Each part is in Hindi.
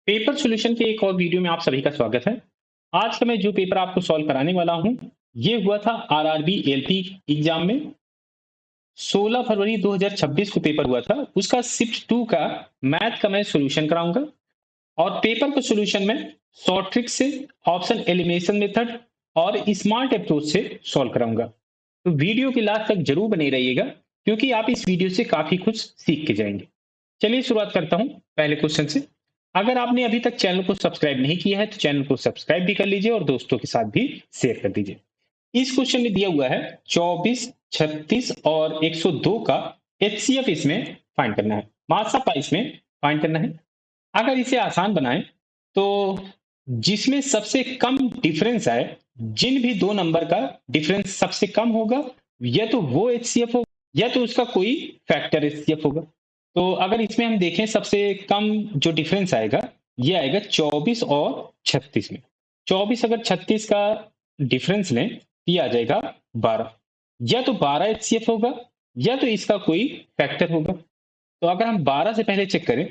पेपर सॉल्यूशन के एक और वीडियो में आप सभी का स्वागत है। आज का मैं जो पेपर आपको सॉल्व कराने वाला हूं, ये हुआ था आरआरबी एलपी एग्जाम में। 16 फरवरी 2026 को पेपर हुआ था। उसका शिफ्ट 2 का मैथ का मैं सॉल्यूशन कराऊंगा और पेपर को सॉल्यूशन में शॉर्ट ट्रिक से, ऑप्शन एलिमिनेशन मेथड और स्मार्ट अप्रोच से सॉल्व कराऊंगा। तो वीडियो के लास्ट तक जरूर बने रहिएगा, क्योंकि आप इस वीडियो से काफी कुछ सीख के जाएंगे। चलिए शुरुआत करता हूं पहले क्वेश्चन से। अगर आपने अभी तक चैनल को सब्सक्राइब नहीं किया है तो चैनल को सब्सक्राइब भी कर लीजिए और दोस्तों के साथ भी शेयर कर दीजिए। इस क्वेश्चन में दिया हुआ है 24, 36 और 102 का एचसीएफ इसमें फाइंड करना है, मास ऑफ पाई इसमें फाइंड करना है। अगर इसे आसान बनाएं तो जिसमें सबसे कम डिफरेंस आए, जिन भी दो नंबर का डिफरेंस सबसे कम होगा, या तो वो एचसीएफ होगा या तो उसका कोई फैक्टर एचसीएफ होगा। तो अगर इसमें हम देखें सबसे कम जो डिफरेंस आएगा, ये आएगा 24 और 36 में। 24 अगर 36 का डिफरेंस लें तो ये आ जाएगा 12। या तो 12 एचसीएफ होगा या तो इसका कोई फैक्टर होगा। तो अगर हम 12 से पहले चेक करें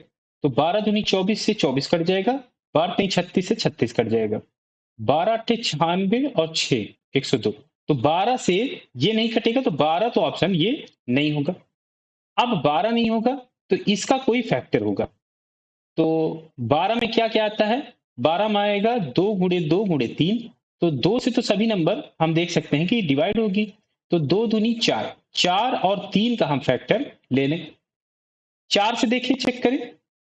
तो 12 दूनी 24 से 24 कट जाएगा, 12 तीन 36 से 36 कट जाएगा, 12 अट्ठे 96 और 6 102। तो 12 से ये नहीं कटेगा, तो 12 तो ऑप्शन ये नहीं होगा। अब 12 नहीं होगा तो इसका कोई फैक्टर होगा। तो 12 में क्या क्या आता है? 12 में आएगा 2 गुणे 2 गुणे 3। तो 2 से तो सभी नंबर हम देख सकते हैं कि डिवाइड होगी। तो 2 दूनी 4, 4 और 3 का हम फैक्टर ले लें। 4 से देखिए, चेक करें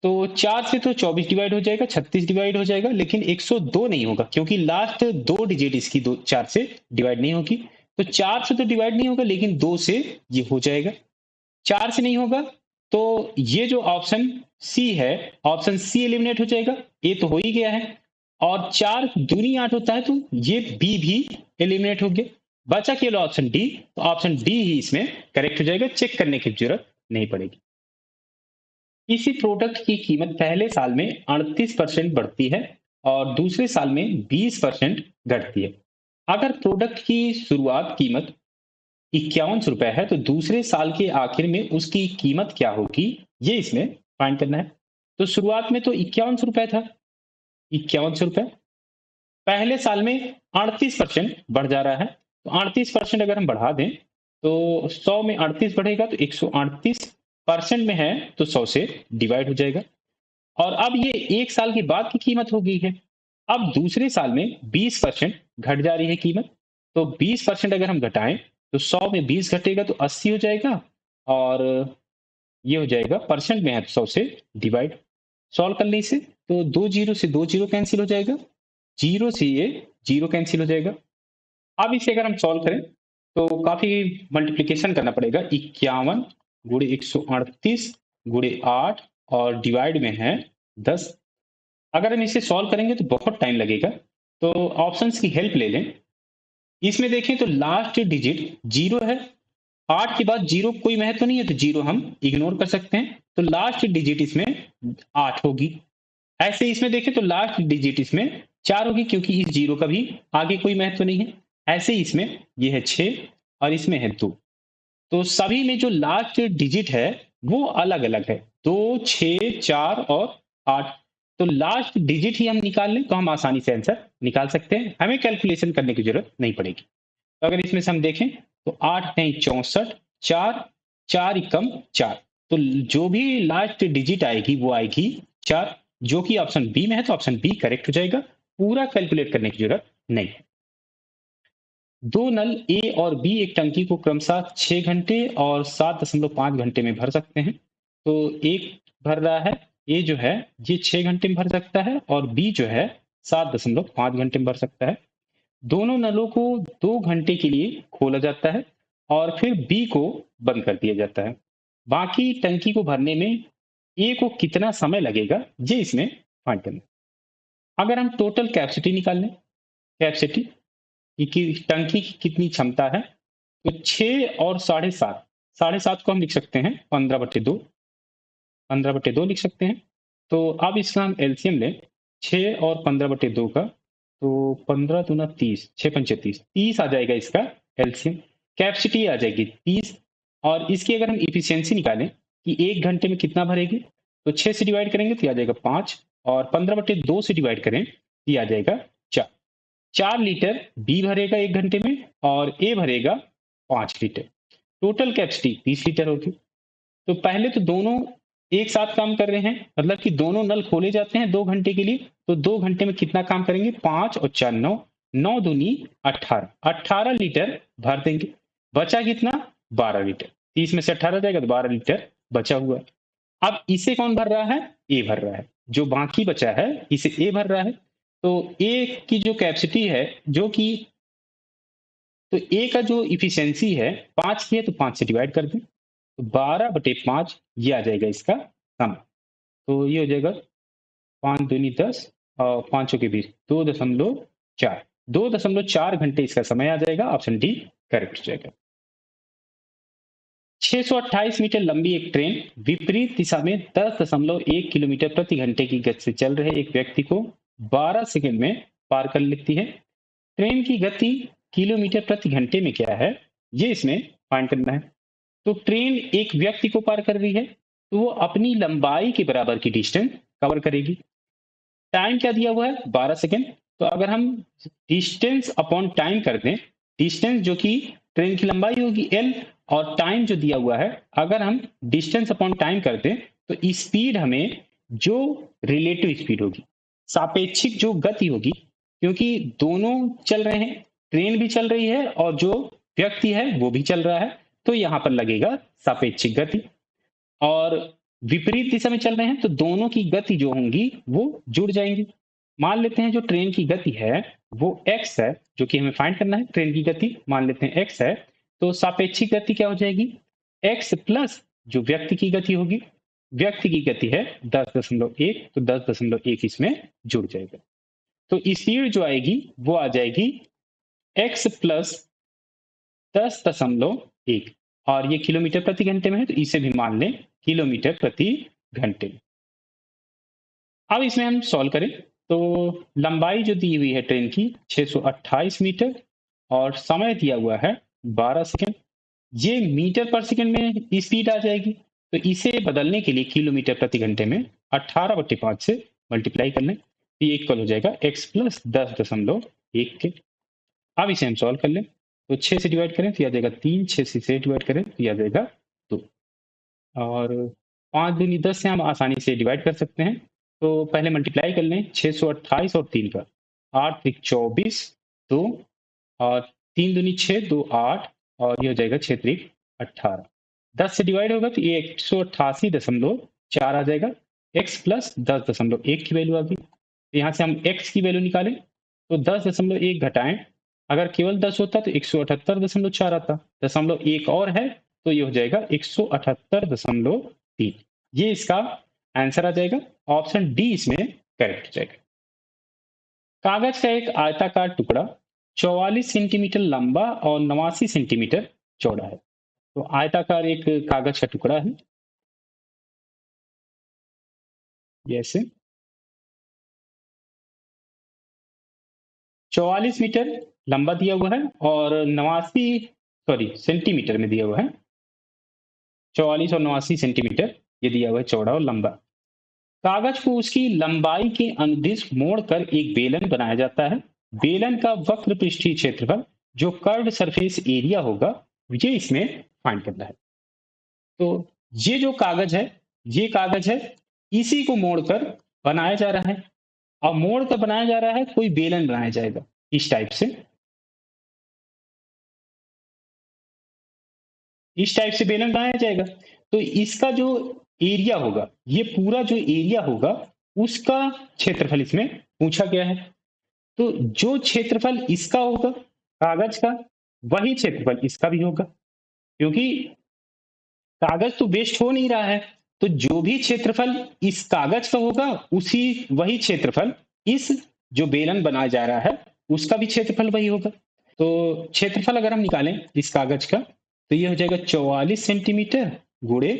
तो 4 से तो 24 डिवाइड हो जाएगा, 36 डिवाइड हो जाएगा, लेकिन 102 नहीं होगा, क्योंकि लास्ट दो डिजिट इसकी 4 से डिवाइड नहीं होगी। तो 4 से तो डिवाइड नहीं होगा, लेकिन 2 से ये हो जाएगा। 4 से नहीं होगा तो ये जो ऑप्शन सी है, ऑप्शन सी एलिमिनेट हो जाएगा। ए तो हो ही गया है। और 4 दूनी 8 होता है, तो ये बी भी एलिमिनेट हो गया। बचा केवल ऑप्शन डी। तो ऑप्शन डी ही इसमें करेक्ट हो जाएगा, चेक करने की जरूरत नहीं पड़ेगी। किसी प्रोडक्ट की कीमत पहले साल में 38% बढ़ती है और दूसरे साल में 20% घटती है। अगर प्रोडक्ट की शुरुआत कीमत 51 रुपए है तो दूसरे साल के आखिर में उसकी कीमत क्या होगी, ये इसमें फाइंड करना है। तो शुरुआत में तो 51 रुपए था, 51 रुपए पहले साल में 38% बढ़ जा रहा है। तो 38% अगर हम बढ़ा दें तो 100 में 38 बढ़ेगा तो 138% में है, तो 100 से डिवाइड हो जाएगा। और अब ये एक साल के बाद की कीमत हो गई है। अब दूसरे साल में 20% घट जा रही है कीमत। तो 20% अगर हम घटाएं तो 100 में 20 घटेगा तो 80 हो जाएगा। और ये हो जाएगा, परसेंट में है तो 100 से डिवाइड। सॉल्व कर ली इसे तो दो जीरो से दो जीरो कैंसिल हो जाएगा, जीरो से ये जीरो कैंसिल हो जाएगा। अब इसे अगर हम सॉल्व करें तो काफी मल्टीप्लीकेशन करना पड़ेगा। 51 गुणे 138 गुणे 8 और डिवाइड में है 10। अगर हम इसे सॉल्व करेंगे तो बहुत टाइम लगेगा। तो ऑप्शंस की हेल्प ले लें। इसमें देखें तो लास्ट डिजिट जीरो है। 8 के बाद जीरो कोई महत्व नहीं है, तो जीरो हम इग्नोर कर सकते हैं। तो लास्ट डिजिट इसमें 8 होगी। ऐसे इसमें देखें तो लास्ट डिजिट इसमें 4 होगी, क्योंकि इस जीरो का भी आगे कोई महत्व नहीं है। ऐसे ही इसमें ये है 6 और इसमें है 2। तो सभी में जो लास्ट डिजिट है वो अलग अलग है, 2, 6, 4 और 8। तो लास्ट डिजिट ही हम निकाल लें तो हम आसानी से आंसर निकाल सकते हैं, हमें कैलकुलेशन करने की जरूरत नहीं पड़ेगी। तो अगर इसमें से हम देखें तो 8 नहीं 64, 4, 4 एकम 4। तो जो भी लास्ट डिजिट आएगी वो आएगी 4, जो कि ऑप्शन बी में है। तो ऑप्शन बी करेक्ट हो जाएगा, पूरा कैलकुलेट करने की जरूरत नहीं है। दो नल ए और बी एक टंकी को क्रमशः 6 घंटे और 7.5 घंटे में भर सकते हैं। तो एक भर रहा है, ए जो है ये 6 घंटे में भर सकता है और बी जो है 7.5 घंटे में भर सकता है। दोनों नलों को 2 घंटे के लिए खोला जाता है और फिर बी को बंद कर दिया जाता है। बाकी टंकी को भरने में ए को कितना समय लगेगा, ये इसमें फाइंड करना है। अगर हम टोटल कैपेसिटी निकाल लें, कैपेसिटी कि टंकी की कितनी क्षमता है, तो 6 और 7.5, 7.5 को हम लिख सकते हैं 15/2, 15/2 लिख सकते हैं। तो अब इसका हम एलसीएम लें 6 और 15/2 का, तो 15 दूना 30, 6 पंचे 30, 30 आ जाएगा इसका एलसीएम। कैपेसिटी आ जाएगी 30। और इसकी अगर हम इफिशियंसी निकालें कि 1 घंटे में कितना भरेगी, तो 6 से डिवाइड करेंगे तो आ जाएगा 5 और 15/2 से डिवाइड करें तो ये आ जाएगा 4। 4 लीटर बी भरेगा 1 घंटे में और ए भरेगा 5 लीटर। टोटल कैपेसिटी 30 लीटर होगी। तो पहले तो दोनों एक साथ काम कर रहे हैं, मतलब कि दोनों नल खोले जाते हैं 2 घंटे के लिए। तो 2 घंटे में कितना काम करेंगे? 5 और 4 9, 9 दूनी 18, 18 लीटर भर देंगे। बचा कितना? 12 लीटर। 30 में से 18 जाएगा तो 12 लीटर बचा हुआ है। अब इसे कौन भर रहा है? ए भर रहा है। जो बाकी बचा है इसे ए भर रहा है। तो ए की जो कैपेसिटी है, जो कि तो ए का जो इफिशियंसी है 5 की है, तो 5 से डिवाइड कर दें तो 12/5 ये आ जाएगा इसका सम। तो ये हो जाएगा 5 दूनी 10 और 5 के बीच 2.4, 2.4 घंटे इसका समय आ जाएगा। ऑप्शन डी करेक्ट हो जाएगा। 628 मीटर लंबी एक ट्रेन विपरीत दिशा में 10.1 किलोमीटर प्रति घंटे की गति से चल रहे एक व्यक्ति को 12 सेकंड में पार कर लेती है। ट्रेन की गति किलोमीटर प्रति घंटे में क्या है, ये इसमें फाइंड करना है। तो ट्रेन एक व्यक्ति को पार कर रही है, तो वो अपनी लंबाई के बराबर की डिस्टेंस कवर करेगी। टाइम क्या दिया हुआ है? 12 सेकेंड। तो अगर हम डिस्टेंस अपॉन टाइम कर दें, डिस्टेंस जो कि ट्रेन की लंबाई होगी एल, और टाइम जो दिया हुआ है, अगर हम डिस्टेंस अपॉन टाइम कर दें तो स्पीड हमें जो रिलेटिव स्पीड होगी, सापेक्षिक जो गति होगी, क्योंकि दोनों चल रहे हैं, ट्रेन भी चल रही है और जो व्यक्ति है वो भी चल रहा है, तो यहां पर लगेगा सापेक्षिक गति। और विपरीत दिशा में चल रहे हैं तो दोनों की गति जो होंगी वो जुड़ जाएंगी। मान लेते हैं जो ट्रेन की गति है वो x है, जो कि हमें फाइंड करना है। ट्रेन की गति मान लेते हैं x है, तो सापेक्षिक गति क्या हो जाएगी? x प्लस जो व्यक्ति की गति होगी, व्यक्ति की गति है 10.1, तो 10.1 इसमें जुड़ जाएगा। तो स्पीड जो आएगी वो आ जाएगी x प्लस 10.1, और ये किलोमीटर प्रति घंटे में है, तो इसे भी मान लें किलोमीटर प्रति घंटे। अब इसमें हम सॉल्व करें तो लंबाई जो दी हुई है ट्रेन की 628 मीटर और समय दिया हुआ है 12 सेकंड। ये मीटर पर सेकंड में स्पीड आ जाएगी, तो इसे बदलने के लिए किलोमीटर प्रति घंटे में 18/5 से मल्टीप्लाई कर लें, ये इक्वल हो जाएगा x प्लस 10.1 के। अब इसे हम सॉल्व कर लें तो 6 से डिवाइड करें तो यह आ जाएगा 3, 6 से डिवाइड करें तो यह आ जाएगा 2, और 5 दूनी 10 से हम आसानी से डिवाइड कर सकते हैं। तो पहले मल्टीप्लाई कर लें 628 और 3 का, 8 त्रिक 24, 2 और 3 दूनी 6, 2 8, और ये हो जाएगा 6 त्रिक 18। 10 से डिवाइड होगा तो ये 188.4 आ जाएगा। x प्लस 10.1 की वैल्यू आ गई। तो यहाँ से हम x की वैल्यू निकालें तो 10.1 घटाएं, अगर केवल 10 होता तो 178.4 आता, 0.1 और है तो ये हो जाएगा 178.3। ये इसका आंसर आ जाएगा। ऑप्शन डी इसमें करेक्ट हो जाएगा। कागज का एक आयताकार टुकड़ा 44 सेंटीमीटर लंबा और 89 सेंटीमीटर चौड़ा है। तो आयताकार एक कागज का टुकड़ा है, जैसे 44 मीटर लंबा दिया हुआ है और 89 सेंटीमीटर में दिया हुआ है। 44 और 89 सेंटीमीटर ये दिया हुआ है चौड़ा और लंबा। कागज को उसकी लंबाई के अनुदिश मोड़कर एक बेलन बनाया जाता है। बेलन का वक्र पृष्ठीय क्षेत्रफल जो कर्व सरफेस एरिया होगा, ये इसमें फाइंड करना है। तो ये जो कागज है, ये कागज है, इसी को मोड़कर बनाया जा रहा है, और मोड़ कर बनाया जा रहा है, कोई बेलन बनाया जाएगा इस टाइप से, इस टाइप से बेलन बनाया जाएगा। तो इसका जो एरिया होगा, ये पूरा जो एरिया होगा उसका क्षेत्रफल इसमें पूछा गया है। तो जो क्षेत्रफल इसका होगा कागज का, वही क्षेत्रफल इसका भी होगा, क्योंकि कागज तो वेस्ट हो नहीं रहा है। तो जो भी क्षेत्रफल इस कागज का होगा उसी वही क्षेत्रफल इस जो बेलन बनाया जा रहा है उसका भी क्षेत्रफल वही होगा। तो क्षेत्रफल अगर हम निकालें इस कागज का तो ये हो जाएगा 44 सेंटीमीटर गुणे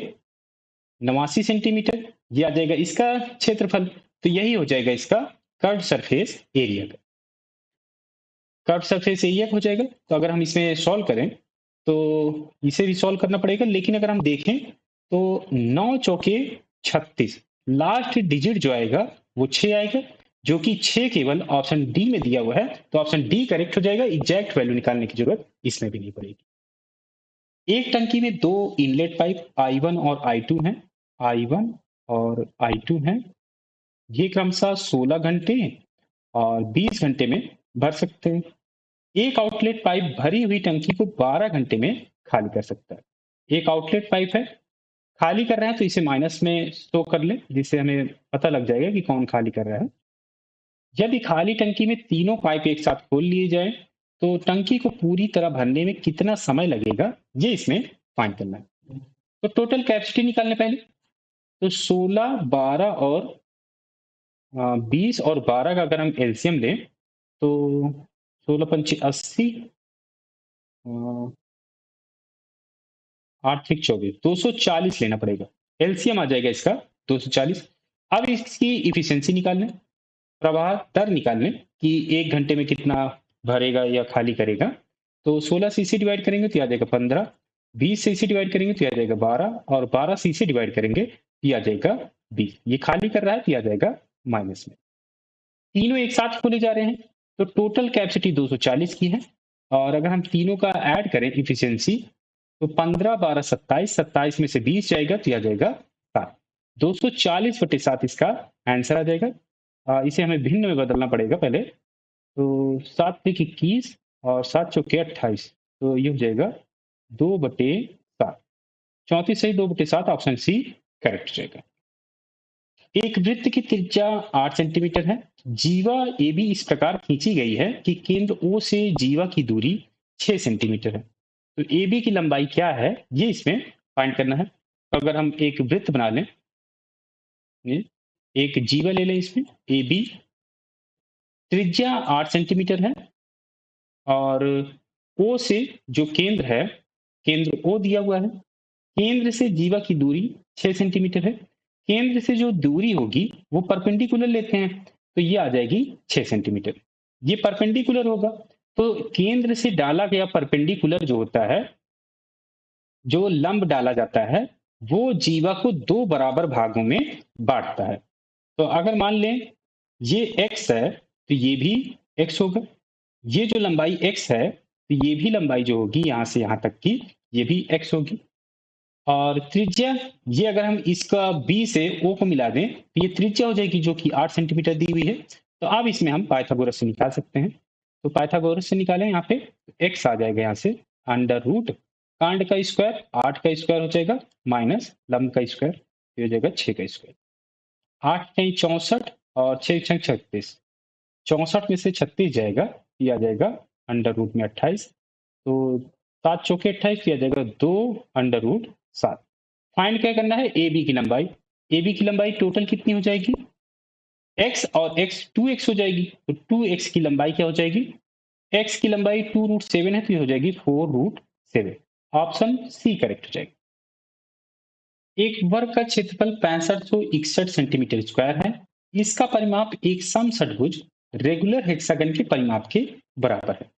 89 सेंटीमीटर, ये आ जाएगा इसका क्षेत्रफल। तो यही हो जाएगा इसका कर्व सरफेस एरिया का, कर्व सरफेस एरिया हो जाएगा। तो अगर हम इसमें सॉल्व करें तो इसे भी सॉल्व करना पड़ेगा, लेकिन अगर हम देखें तो 9 चौके 36, लास्ट डिजिट जो आएगा वो 6 आएगा, जो कि 6 केवल ऑप्शन डी में दिया हुआ है, तो ऑप्शन डी करेक्ट हो जाएगा। एग्जैक्ट वैल्यू निकालने की जरूरत इसमें भी नहीं पड़ेगी। एक टंकी में 2 इनलेट पाइप I1 और I2 हैं, I1 और I2 हैं। ये क्रमशः 16 घंटे और 20 घंटे में भर सकते हैं। एक आउटलेट पाइप भरी हुई टंकी को 12 घंटे में खाली कर सकता है। एक आउटलेट पाइप है, खाली कर रहे हैं तो इसे माइनस में शो कर लें, जिससे हमें पता लग जाएगा कि कौन खाली कर रहा है। यदि खाली टंकी में तीनों पाइप एक साथ खोल लिए जाए तो टंकी को पूरी तरह भरने में कितना समय लगेगा, ये इसमें फाइंड करना है। तो टोटल कैपेसिटी निकालने पहले, तो 16, 12 और 20 और 12 का अगर हम एलसीएम लें तो 16 पंचे 80, 8 त्रिक 24, 240 लेना पड़ेगा। एलसीएम आ जाएगा इसका 240। अब इसकी इफिशियंसी निकाल लें, प्रवाह दर निकाल लें कि 1 घंटे में कितना भरेगा या खाली करेगा। तो 16 से इसे डिवाइड करेंगे तो आ जाएगा 15, 20 से इसे डिवाइड करेंगे तो आ जाएगा 12 और 12 से इसे डिवाइड करेंगे तो आ जाएगा 20। ये खाली कर रहा है तो आ जाएगा माइनस में। तीनों एक साथ खोले जा रहे हैं तो टोटल कैपेसिटी 240 की है, और अगर हम तीनों का ऐड करें इफिशियंसी तो 15, 12, 27, 27 में से 20 जाएगा तो आ जाएगा 7। 240 बटे 7 इसका आंसर आ जाएगा। इसे हमें भिन्न में बदलना पड़ेगा पहले, तो 7 त्रिक 21 और 7 चौके 28, तो ये हो जाएगा 2/7। 34 सही, 2/7 ऑप्शन सी करेक्ट हो जाएगा। एक वृत्त की त्रिज्या 8 सेंटीमीटर है। जीवा ए बी इस प्रकार खींची गई है कि केंद्र ओ से जीवा की दूरी 6 सेंटीमीटर है। तो ए बी की लंबाई क्या है, ये इसमें फाइंड करना है। तो अगर हम एक वृत्त बना लें, एक जीवा ले लें, इसमें ए बी त्रिज्या 8 सेंटीमीटर है और ओ से जो केंद्र है, केंद्र ओ दिया हुआ है, केंद्र से जीवा की दूरी 6 सेंटीमीटर है। केंद्र से जो दूरी होगी वो परपेंडिकुलर लेते हैं, तो ये आ जाएगी 6 सेंटीमीटर। ये परपेंडिकुलर होगा, तो केंद्र से डाला गया परपेंडिकुलर जो होता है, जो लंब डाला जाता है, वो जीवा को 2 बराबर भागों में बांटता है। तो अगर मान लें ये x है तो ये भी x होगा, ये जो लंबाई x है तो ये भी लंबाई जो होगी यहाँ से यहाँ तक की, ये भी x होगी। और त्रिज्या, ये अगर हम इसका b से o को मिला दें तो ये त्रिज्या हो जाएगी जो कि 8 सेंटीमीटर दी हुई है। तो अब इसमें हम पाइथागोरस से निकाल सकते हैं। तो पाइथागोरस से निकालें, यहाँ पे x आ जाएगा यहाँ से अंडर रूट कांड का स्क्वायर 8 का स्क्वायर हो जाएगा माइनस लंब का स्क्वायर, ये हो जाएगा 6 का स्क्वायर। 8 कहीं 64 और 6 छंग 36, 64 में से 36 जाएगा, ये आ जाएगा अंडर रूट में 28। तो 7 चौके 28, ये आ जाएगा 2 अंडर रूट 7। फाइंड क्या करना है, ए बी की लंबाई। ए बी की लंबाई टोटल कितनी हो जाएगी, x और x 2x हो जाएगी, तो 2x की लंबाई क्या हो जाएगी, x की लंबाई 2√7 है तो ये हो जाएगी 4√7। ऑप्शन सी करेक्ट हो जाएगी। एक वर्ग का क्षेत्रफल 6561 सेंटीमीटर स्क्वायर है। इसका परिमाप एक समषटभुज रेगुलर हेक्सागन के परिमाप के बराबर है।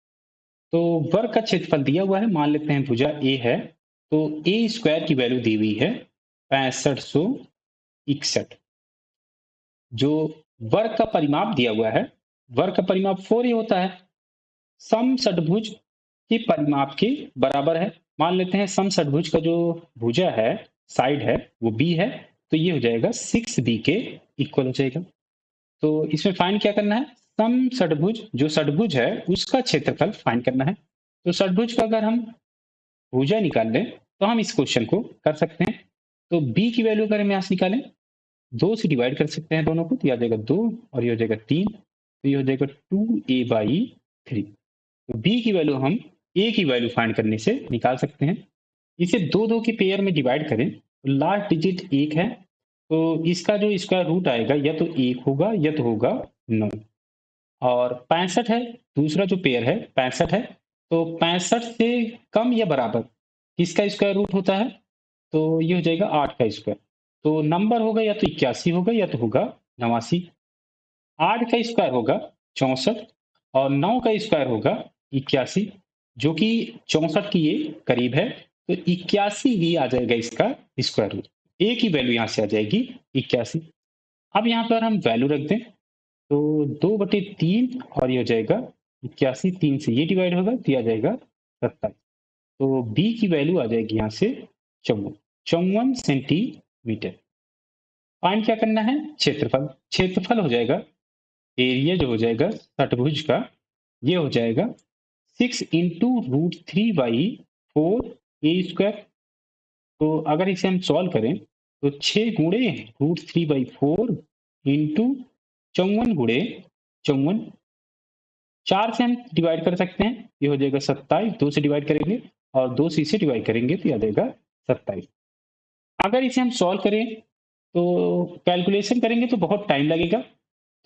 तो वर्ग का क्षेत्रफल दिया हुआ है, मान लेते हैं भुजा ए है, तो ए स्क्वायर की वैल्यू दी हुई है 6561। जो वर्ग का परिमाप दिया हुआ है, वर्ग का परिमाप 4a होता है, समषटभुज के परिमाप के बराबर है। मान लेते हैं समषटभुज का जो भुजा है, साइड है, वो b है, तो ये हो जाएगा 6b के इक्वल हो जाएगा। तो इसमें फाइंड क्या करना है, समषटभुज जो षटभुज है उसका क्षेत्रफल फाइंड करना है। तो षटभुज का अगर हम भुजा निकाल लें तो हम इस क्वेश्चन को कर सकते हैं। तो b की वैल्यू अगर हम यहाँ से निकालें, 2 से डिवाइड कर सकते हैं दोनों को, तो ये आ जाएगा 2 और ये हो जाएगा 3, तो ये हो जाएगा 2a/3। तो b की वैल्यू हम a की वैल्यू फाइंड करने से निकाल सकते हैं। इसे 2 के पेयर में डिवाइड करें तो लास्ट डिजिट 1 है, तो इसका जो स्क्वायर रूट आएगा या तो 1 होगा या तो होगा 9। और 65 है, दूसरा जो पेयर है 65 है, तो 65 से कम या बराबर किसका स्क्वायर रूट होता है, तो ये हो जाएगा 8 का स्क्वायर। तो नंबर होगा या तो 81 होगा या तो होगा 89। 8 का स्क्वायर होगा 64 और 9 का स्क्वायर होगा 81, जो कि 64 की ये करीब है, तो 81 ही आ जाएगा इसका स्क्वायर रूट। ए की वैल्यू यहाँ से आ जाएगी 81। अब यहाँ पर हम वैल्यू रख दें, तो 2/3 और ये हो जाएगा 81, 3 से ये डिवाइड होगा तो आ जाएगा 27। तो बी की वैल्यू आ जाएगी यहाँ से 54 सेंटीमीटर। फाइंड क्या करना है? क्षेत्रफल। क्षेत्रफल हो जाएगा, एरिया जो हो जाएगा षटभुज का, ये हो जाएगा 6 इंटू √3/4 a²। तो अगर इसे हम सॉल्व करें तो 6 गुणे √3/4 इंटू 54 गुणे 54, 4 से हम डिवाइड कर सकते हैं, ये हो जाएगा 27, 2 से डिवाइड करेंगे और 2 से इसे डिवाइड करेंगे तो आ जाएगा 27। अगर इसे हम सॉल्व करें तो कैलकुलेशन करेंगे तो बहुत टाइम लगेगा।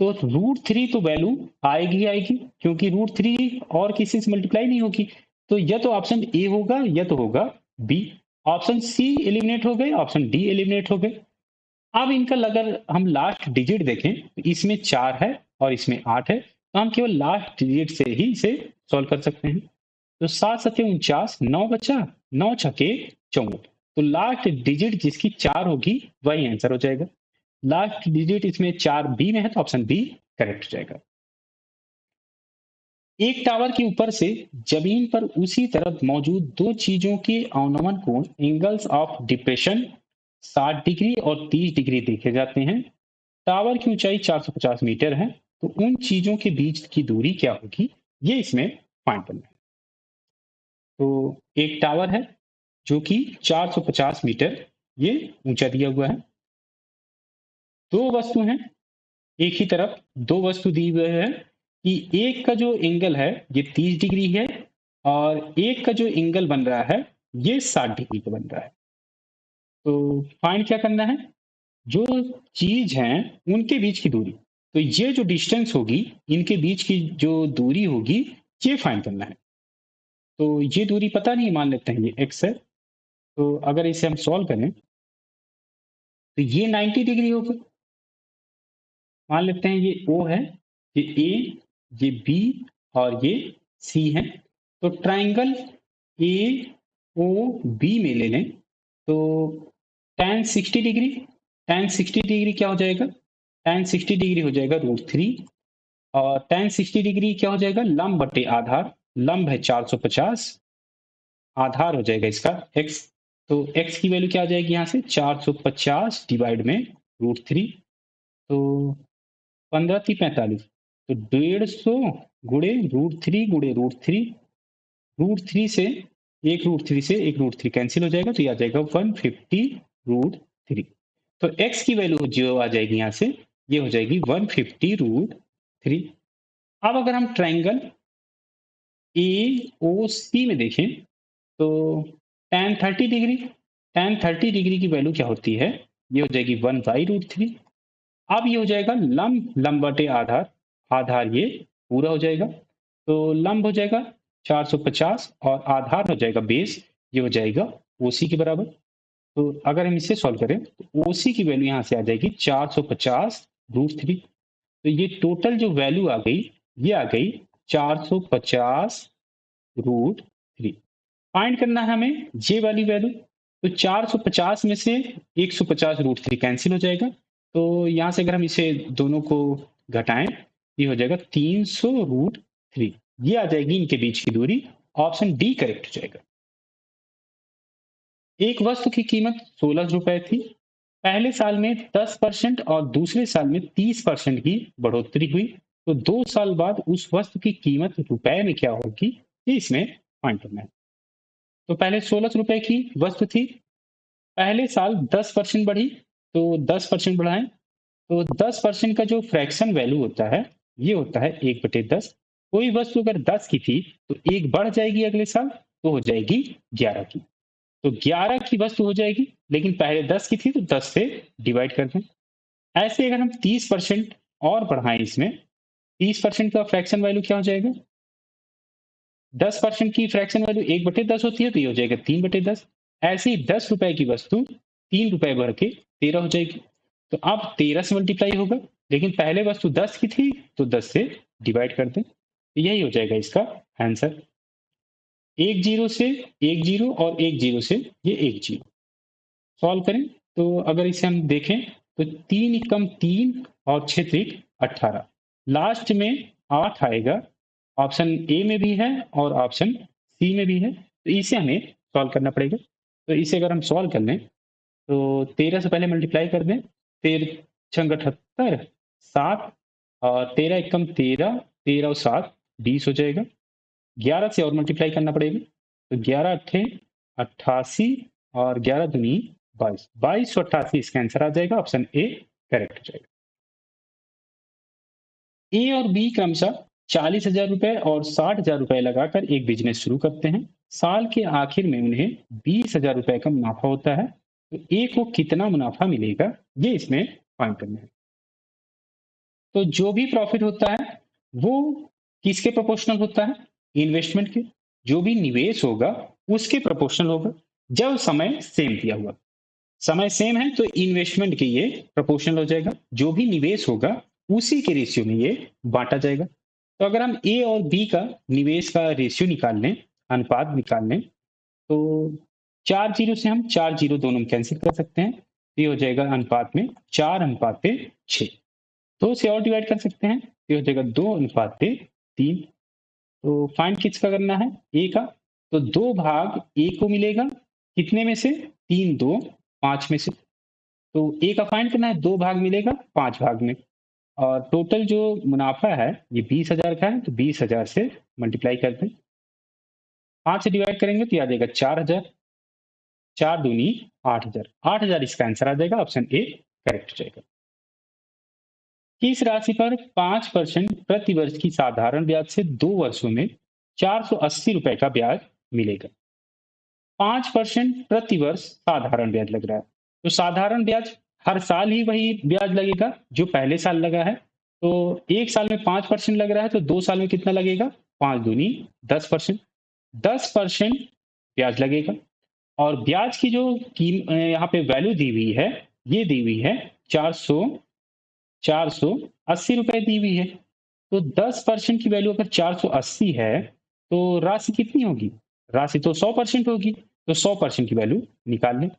तो √3 तो वैल्यू आएगी ही आएगी, क्योंकि √3 और किसी से मल्टीप्लाई नहीं होगी। तो या तो ऑप्शन ए होगा या तो होगा बी। ऑप्शन सी एलिमिनेट हो गए, ऑप्शन डी एलिमिनेट हो गए। अब इनका अगर हम लास्ट डिजिट देखें तो इसमें 4 है और इसमें 8 है, तो हम केवल लास्ट डिजिट से ही इसे सॉल्व कर सकते हैं। तो 7×7 = 49, 9 बचा, 9×6 = 54। तो लास्ट डिजिट जिसकी 4 होगी वही आंसर हो जाएगा। लास्ट डिजिट इसमें 4 बी में है तो ऑप्शन बी करेक्ट हो जाएगा। एक टावर के ऊपर से जमीन पर उसी तरफ मौजूद दो चीजों के अवनमन कोण एंगल्स ऑफ डिप्रेशन 60 डिग्री और 30 डिग्री देखे जाते हैं। टावर की ऊंचाई 450 मीटर है, तो उन चीजों के बीच की दूरी क्या होगी, ये इसमें फाइंड करना है। तो एक टावर है जो कि 450 मीटर ये ऊंचा दिया हुआ है। दो वस्तु हैं, एक ही तरफ दो वस्तु दी हुई है कि एक का जो एंगल है ये 30 डिग्री है और एक का जो एंगल बन रहा है ये 60 डिग्री का बन रहा है। तो फाइंड क्या करना है? जो चीज है उनके बीच की दूरी, तो ये जो डिस्टेंस होगी इनके बीच की जो दूरी होगी ये फाइंड करना है। तो ये दूरी पता नहीं, मान लेते हैं ये x है। तो अगर इसे हम सॉल्व करें तो ये 90 डिग्री होगा। मान लेते हैं ये O है, ये A, ये B और ये C है। तो ट्राइंगल AOB में ले लें तो tan 60 डिग्री, tan 60 डिग्री क्या हो जाएगा? tan 60 डिग्री हो जाएगा √3 और tan 60 डिग्री क्या हो जाएगा? लंब बटे आधार। लंब है 450, आधार हो जाएगा इसका x। तो x की वैल्यू क्या आ जाएगी यहाँ से? 450 डिवाइड में √3, तो 15×3 = 45। तो 150 गुणे √3 गुणे √3, √3 से एक √3 कैंसिल हो जाएगा तो ये आ जाएगा 150 √3। तो x की वैल्यू जो आ जाएगी यहाँ से ये हो जाएगी 150 √3। अब अगर हम ट्राइंगल AOC में देखें तो tan 30 डिग्री, tan 30 डिग्री की वैल्यू क्या होती है? ये हो जाएगी 1/√3। अब ये हो जाएगा लंब, लंब बटे आधार, आधार ये पूरा हो जाएगा। तो लंब हो जाएगा 450 और आधार हो जाएगा बेस, ये हो जाएगा OC के बराबर। तो अगर हम इसे सॉल्व करें तो OC की वैल्यू यहाँ से आ जाएगी 450 √3। तो ये टोटल जो वैल्यू आ गई ये आ गई 450 √3। फाइंड करना है हमें ये वाली वैल्यू। तो 450 में से 150 √3 कैंसिल हो जाएगा। तो यहाँ से अगर हम इसे दोनों को घटाएं ये हो जाएगा 300 √3। ये आ जाएगी इनके बीच की दूरी। ऑप्शन डी करेक्ट हो जाएगा। एक वस्तु की कीमत 16 रुपए थी। पहले साल में 10% और दूसरे साल में 30% की बढ़ोतरी हुई, तो 2 साल बाद उस वस्तु की कीमत रुपए में क्या होगी, ये इसमें फाइंड करना है। तो पहले 16 रुपए की वस्तु थी, पहले साल 10% बढ़ी, तो 10% बढ़ाएं। तो 10% का जो फ्रैक्शन वैल्यू होता है ये होता है 1/10। कोई वस्तु अगर 10 की थी तो एक बढ़ जाएगी अगले साल तो हो जाएगी 11 की। तो 11 की वस्तु हो जाएगी, लेकिन पहले 10 की थी तो 10 से डिवाइड कर दें। ऐसे अगर हम 30% और बढ़ाएं इसमें, 30% का फ्रैक्शन वैल्यू क्या हो जाएगा? 10% की फ्रैक्शन वैल्यू 1/10 होती है तो ये हो जाएगा 3/10। ऐसे ही 10 रुपए की वस्तु 3 रुपए बढ़ के 13 हो जाएगी। तो अब 13 से मल्टीप्लाई होगा, लेकिन पहले वस्तु 10 की थी तो 10 से डिवाइड कर दें। तो यही हो जाएगा इसका आंसर। एक जीरो से एक जीरो और एक जीरो से ये एक जीरो। सॉल्व करें तो अगर इसे हम देखें तो 3 एकम 3 और 6 त्रिक 18, लास्ट में 8 आएगा। ऑप्शन ए में भी है और ऑप्शन सी में भी है, तो इसे हमें सॉल्व करना पड़ेगा। तो इसे अगर हम सॉल्व कर लें तो 13 से पहले मल्टीप्लाई कर दें, 13 छंग 78, 7 और 13 एकम 13, 13 और 7 20 हो जाएगा। 11 से और मल्टीप्लाई करना पड़ेगा, तो 11 अट्ठे 88 और 11 दूनी 22, 22 और 88 इसका आंसर आ जाएगा। ऑप्शन ए करेक्ट हो जाएगा। ए और बी क्रमशः 40,000 रुपए और 60,000 रुपए लगाकर एक बिजनेस शुरू करते हैं। साल के आखिर में उन्हें 20,000 रुपए का मुनाफा होता है, तो ए को कितना मुनाफा मिलेगा ये इसमें फाइंड करना है। तो जो भी प्रॉफिट होता है वो किसके प्रोपोर्शनल होता है? इन्वेस्टमेंट के। जो भी निवेश होगा उसके प्रोपोर्शनल होगा, जब समय सेम दिया हुआ। समय सेम है तो इन्वेस्टमेंट के ये प्रोपोर्शनल हो जाएगा, जो भी निवेश होगा उसी के रेशियो में ये बांटा जाएगा। तो अगर हम ए और बी का निवेश का रेशियो निकाल लें, अनुपात निकाल लें, तो 4 जीरो से हम 4 जीरो दोनों कैंसिल कर सकते हैं। ये हो जाएगा अनुपात में 4:6। 2 से और डिवाइड कर सकते हैं, ये हो जाएगा 2:3। तो फाइंड किसका करना है? ए का। तो 2 भाग ए को मिलेगा कितने में से? 3 2 5 में से। तो ए का फाइंड करना है, 2 भाग मिलेगा 5 भाग में, और टोटल जो मुनाफा है ये 20,000 का है, तो 20,000 से मल्टीप्लाई कर दें। 5 से डिवाइड करेंगे तो आ जाएगा 4,000, 4 दूनी 8,000, 8,000 इसका आंसर आ जाएगा। ऑप्शन ए करेक्ट हो जाएगा। किस राशि पर 5% प्रति वर्ष की साधारण ब्याज से 2 वर्षों में 480 रुपए का ब्याज मिलेगा? 5% प्रति वर्ष साधारण ब्याज लग रहा है, तो साधारण ब्याज हर साल ही वही ब्याज लगेगा जो पहले साल लगा है। तो एक साल में 5% लग रहा है, तो 2 साल में कितना लगेगा? 5 दूनी 10%, 10% ब्याज लगेगा। और ब्याज की जो यहाँ पे वैल्यू दी हुई है, ये दी हुई है 480 रुपए दी हुई है। तो 10% की वैल्यू अगर 480 है तो राशि कितनी होगी? राशि तो 100% होगी, तो 100% की वैल्यू निकाल लें।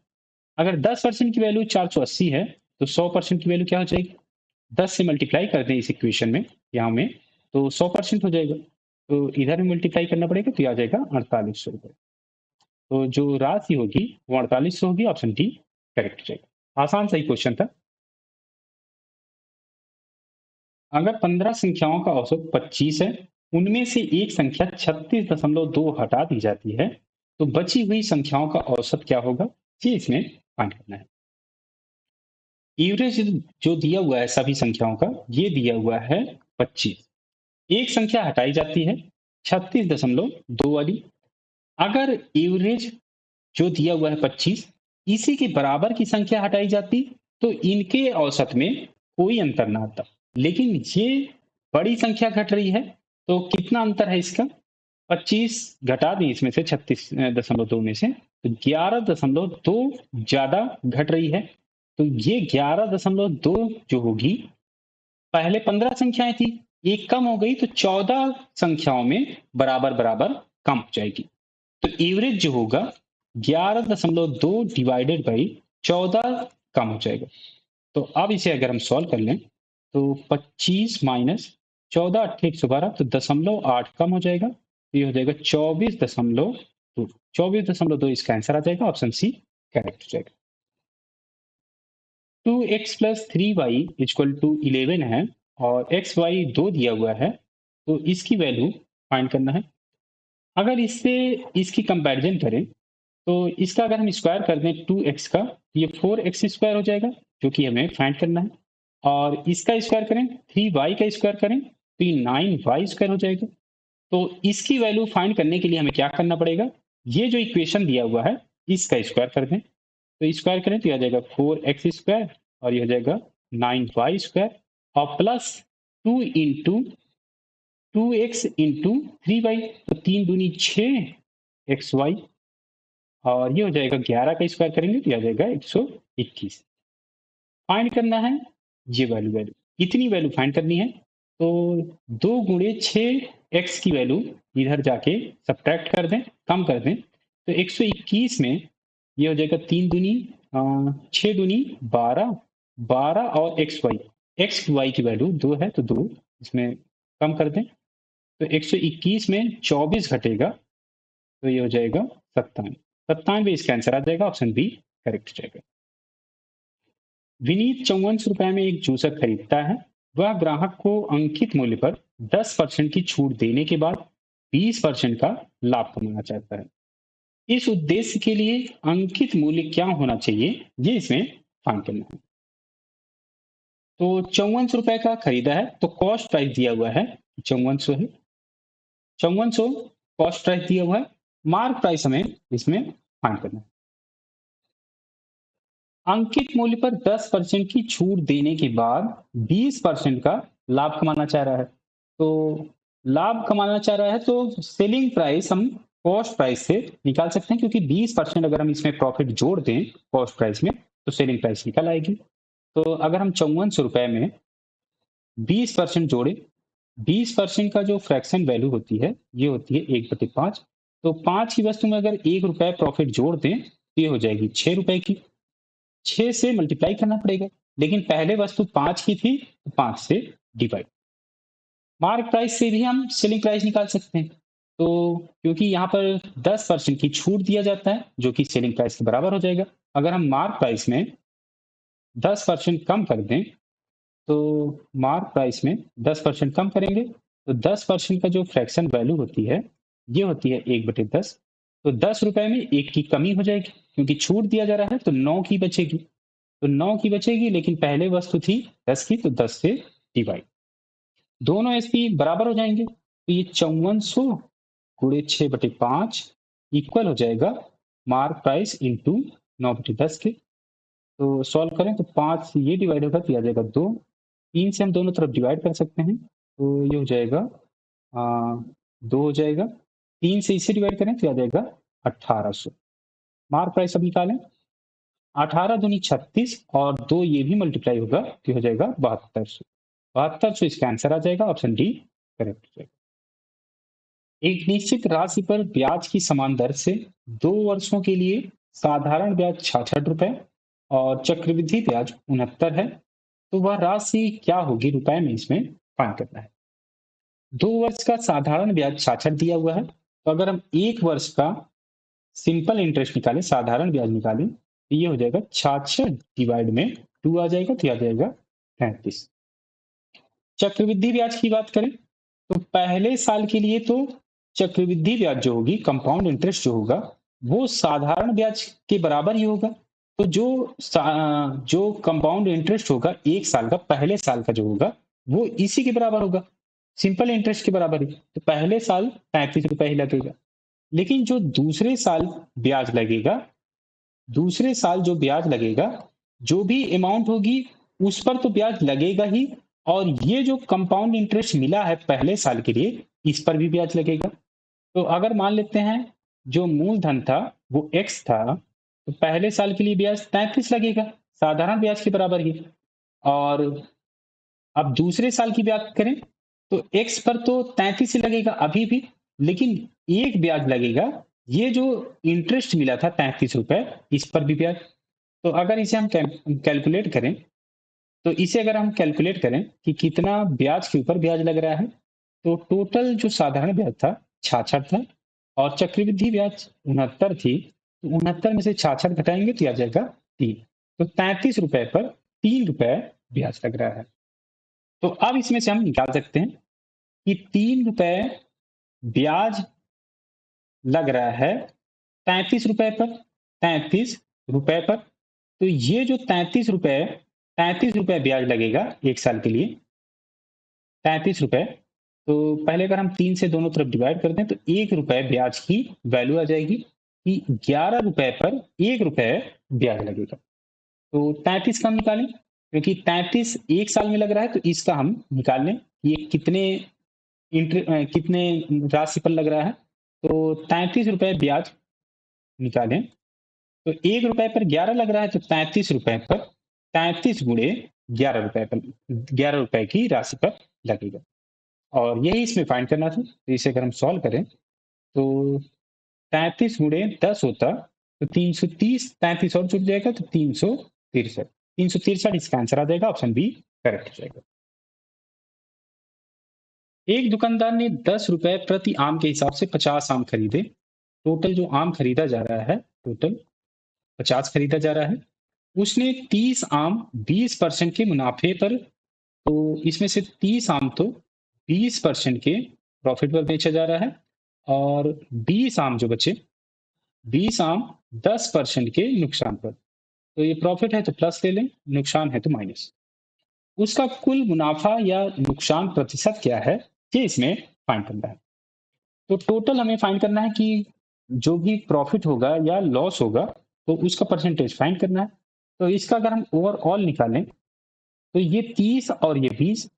अगर 10% की वैल्यू 480 है तो 100% की वैल्यू क्या हो जाएगी? 10 से मल्टीप्लाई कर दें इस इक्वेशन में, यहाँ में, तो 100% हो जाएगा। तो इधर भी मल्टीप्लाई करना पड़ेगा, तो आ जाएगा 4800 रुपए। तो जो राशि होगी वो 4800 होगी। ऑप्शन डी करेक्ट हो जाएगा। आसान सही क्वेश्चन था। अगर 15 संख्याओं का औसत 25 है, उनमें से एक संख्या 36.2 हटा दी जाती है, तो बची हुई संख्याओं का औसत क्या होगा? ये इसमें फाइंड करना है। एवरेज जो दिया हुआ है सभी संख्याओं का, ये दिया हुआ है 25। एक संख्या हटाई जाती है 36.2 वाली। अगर एवरेज जो दिया हुआ है 25, इसी के बराबर की संख्या हटाई जाती तो इनके औसत में कोई अंतर ना आता। लेकिन ये बड़ी संख्या घट रही है, तो कितना अंतर है इसका? 25 घटा दें इसमें से 36.2 में से, तो 11.2 ज्यादा घट रही है। तो ये 11.2 जो होगी, पहले 15 संख्याएं थी, एक कम हो गई तो 14 संख्याओं में बराबर बराबर कम हो जाएगी। तो एवरेज जो होगा 11.2 डिवाइडेड बाई 14 कम हो जाएगा। तो अब इसे अगर हम सॉल्व कर लें तो 25 माइनस 14 अट्ठे 112, तो 0.8 कम हो जाएगा, तो ये हो जाएगा 24.2। 24.2 इसका आंसर आ जाएगा। ऑप्शन सी करेक्ट हो जाएगा। 2x plus 3y equal to 11 है और एक्स वाई 2 दिया हुआ है, तो इसकी वैल्यू फाइंड करना है। अगर इससे इसकी कंपैरिजन करें तो इसका अगर हम स्क्वायर कर दें 2x का, ये 4x स्क्वायर हो जाएगा, जो कि हमें फाइंड करना है। और इसका स्क्वायर करें, 3y का स्क्वायर करें तो ये 9y स्क्वायर हो जाएगा। तो इसकी वैल्यू फाइंड करने के लिए हमें क्या करना पड़ेगा? ये जो इक्वेशन दिया हुआ है इसका स्क्वायर कर दें, तो स्क्वायर करें तो आ जाएगा 4x स्क्वायर और ये हो जाएगा 9y स्क्वायर, और plus 2 into 2x into 3y, तो 3 दूनी 6xy, और ये हो जाएगा 11 का स्क्वायर करेंगे तो आ जाएगा 121। फाइंड करना है ये वैल्यू इतनी वैल्यू फाइंड करनी है। तो 2 गुणे 6x की वैल्यू इधर जाके सब्ट्रैक्ट कर दें, कम कर दें, तो 121 में ये हो जाएगा 3 दूनी 6 दूनी 12 12 और एक्स वाई की वैल्यू 2 है तो 2 इसमें कम कर दें, तो 121 में 24 घटेगा तो ये हो जाएगा 97। 97 इसका आंसर आ जाएगा, ऑप्शन बी करेक्ट हो जाएगा। विनीत 54 रुपए में एक जूसर खरीदता है। वह ग्राहक को अंकित मूल्य पर 10% की छूट देने के बाद 20% का लाभ कमाना चाहता है। इस उद्देश्य के लिए अंकित मूल्य क्या होना चाहिए, ये इसमें फाइंड करना है। तो 54 रुपए का खरीदा है तो कॉस्ट प्राइस दिया हुआ है 5400 है, 5400 कॉस्ट प्राइस दिया हुआ है, मार्क प्राइस हमें इसमें फाइंड करना है। अंकित मूल्य पर 10% की छूट देने के बाद 20% का लाभ कमाना चाह रहा है। तो लाभ कमाना चाह रहा है तो सेलिंग प्राइस हम कॉस्ट प्राइस से निकाल सकते हैं, क्योंकि 20% अगर हम इसमें प्रॉफिट जोड़ दें कॉस्ट प्राइस में तो सेलिंग प्राइस निकल आएगी। तो अगर हम 5400 रुपए में 20% जोड़े, 20% का जो फ्रैक्शन वैल्यू होती है ये होती है 1/5। तो 5 की वस्तु में अगर 1 रुपए प्रॉफिट जोड़ दें तो ये हो जाएगी 6 रुपए की। 6 से मल्टीप्लाई करना पड़ेगा, लेकिन पहले वस्तु 5 की थी तो 5 से डिवाइड। मार्क प्राइस से भी हम सेलिंग प्राइस निकाल सकते हैं। तो क्योंकि यहाँ पर 10% की छूट दिया जाता है जो कि सेलिंग प्राइस के बराबर हो जाएगा। अगर हम मार्क प्राइस में 10% कम कर दें तो मार्क प्राइस में 10% कम करेंगे तो 10% का जो फ्रैक्शन वैल्यू होती है ये होती है 1/10। तो 10 रुपए में 1 की कमी हो जाएगी, क्योंकि छूट दिया जा रहा है तो 9 की बचेगी। तो 9 की बचेगी, लेकिन पहले वस्तु थी 10 की तो 10 से डिवाइड। दोनों एसपी बराबर हो जाएंगे तो ये 5400 गुणे 6/5 इक्वल हो जाएगा मार्क प्राइस इंटू 9/10 के। तो सॉल्व करें तो 5 से ये डिवाइड होगा तो आ जाएगा 2, 3 से हम दोनों तरफ डिवाइड कर सकते हैं तो ये हो जाएगा 2 हो जाएगा, 3 से इसे डिवाइड करें तो आ जाएगा 1800। मार्क प्राइस अब निकालें, 18 दूनी 36 और 2 ये भी मल्टीप्लाई होगा तो हो जाएगा 7200। 7200 इसका आंसर आ जाएगा, ऑप्शन डी करेक्ट हो जाएगा। एक निश्चित राशि पर ब्याज की समान दर से 2 वर्षों के लिए साधारण ब्याज 66 रुपए और चक्रवृद्धि ब्याज 69 है, तो वह राशि क्या होगी रुपए में, इसमें फाइंड करना है। 2 वर्ष का साधारण ब्याज 66 दिया हुआ है, तो अगर हम 1 वर्ष का सिंपल इंटरेस्ट निकालें, साधारण ब्याज निकालें तो ये हो जाएगा 66 डिवाइड में 2 आ जाएगा तो आ जाएगा 33। चक्रवृद्धि ब्याज की बात करें तो पहले साल के लिए तो चक्रवृद्धि ब्याज जो होगी, कंपाउंड इंटरेस्ट जो होगा वो साधारण ब्याज के बराबर ही होगा। तो जो कंपाउंड इंटरेस्ट होगा 1 साल का, पहले साल का जो होगा वो इसी के बराबर होगा, सिंपल इंटरेस्ट के बराबर ही। तो पहले साल 35 रुपए ही लगेगा, लेकिन जो दूसरे साल ब्याज लगेगा, दूसरे साल जो ब्याज लगेगा, जो भी अमाउंट होगी उस पर तो ब्याज लगेगा ही, और ये जो कंपाउंड इंटरेस्ट मिला है पहले साल के लिए इस पर भी ब्याज लगेगा। तो अगर मान लेते हैं जो मूलधन था वो x था, तो पहले साल के लिए ब्याज 33 लगेगा, साधारण ब्याज के बराबर ही। और अब दूसरे साल की बात करें तो x पर तो 33 ही लगेगा अभी भी, लेकिन एक ब्याज लगेगा, ये जो इंटरेस्ट मिला था 33 रुपए इस पर भी ब्याज। तो अगर इसे हम कैलकुलेट करें, तो इसे अगर हम कैलकुलेट करें कि कितना ब्याज के ऊपर ब्याज लग रहा है, तो टोटल जो साधारण ब्याज था 66 था और चक्रवृद्धि ब्याज 69 थी, तो 69 में से 66 घटाएंगे तो आ जाएगा 3। तो 33 रुपए पर 3 रुपए ब्याज लग रहा है। तो अब इसमें से हम निकाल सकते हैं कि 3 रुपए ब्याज लग रहा है 33 रुपए पर, 33 रुपए पर। तो ये जो 33 रुपए ब्याज लगेगा 1 साल के लिए, 33 रुपए। तो पहले अगर हम 3 से दोनों तरफ डिवाइड कर दें तो 1 रुपए ब्याज की वैल्यू आ जाएगी कि 11 रुपए पर 1 रुपए ब्याज लगेगा। तो 33 का हम निकालें, क्योंकि 33 1 साल में लग रहा है तो इसका हम निकाल लें ये कितने राशि पर लग रहा है। तो 33 रुपए ब्याज निकालें तो 1 रुपए पर 11 लग रहा है, तो 33 रुपए पर 33 गुणे 11 रुपए पर 11 रुपए की राशि पर लगेगा, और यही इसमें फाइंड करना था। तो इसे अगर हम सॉल्व करें तो 33 गुणे 10 होता तो 330, 33 और जुड़ जाएगा तो 363। 363 इसका आंसर आ जाएगा, ऑप्शन बी करेक्ट हो जाएगा। एक दुकानदार ने 10 रुपए प्रति आम के हिसाब से 50 आम खरीदे। टोटल जो आम खरीदा जा रहा है, टोटल 50 खरीदा जा रहा है। उसने 30 आम 20% के मुनाफे पर, तो इसमें से 30 आम तो 20% के प्रॉफिट पर बेचा जा रहा है, और 20 आम जो बचे, 20 आम 10% के नुकसान पर। तो ये प्रॉफिट है तो प्लस ले लें, नुकसान है तो माइनस। उसका कुल मुनाफा या नुकसान प्रतिशत क्या है, ये इसमें फाइंड करना है। तो टोटल हमें फाइंड करना है कि जो भी प्रॉफिट होगा या लॉस होगा तो उसका परसेंटेज फाइंड करना है। तो इसका अगर हम ओवरऑल निकालें तो ये 30 और ये 20,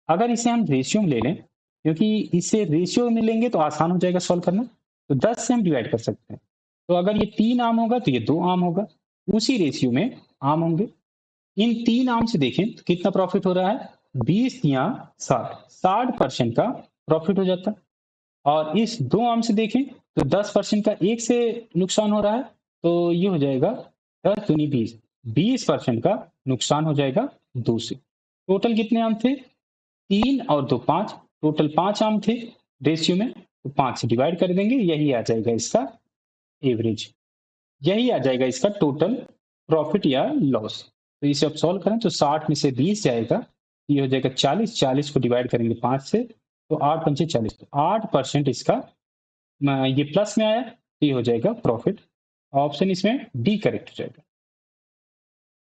अगर इसे हम रेशियो में ले लें, क्योंकि इसे रेशियो में लेंगे तो आसान हो जाएगा सॉल्व करना, तो 10 से हम डिवाइड कर सकते हैं। तो अगर ये 3 आम होगा तो ये 2 आम होगा, उसी रेशियो में आम होंगे। इन 3 आम से देखें तो कितना प्रॉफिट हो रहा है, 20 या 60% का प्रॉफिट हो जाता है। और इस 2 आम से देखें तो 10% का एक से नुकसान हो रहा है, तो ये हो जाएगा 10 दूनी 20, 20% का नुकसान हो जाएगा 2 से। टोटल कितने आम थे, 3 और 2 5, टोटल 5 आम थे रेशियो में, तो 5 से डिवाइड कर देंगे, यही आ जाएगा इसका एवरेज, यही आ जाएगा इसका टोटल प्रॉफिट या लॉस। तो इसे आप सॉल्व करें तो 60 में से 20 जाएगा, ये हो जाएगा 40, 40 को डिवाइड करेंगे 5 से तो 8 पंचे 40, तो 8% इसका ये प्लस में आया, तो ये हो जाएगा प्रॉफिट। ऑप्शन इसमें डी करेक्ट हो जाएगा।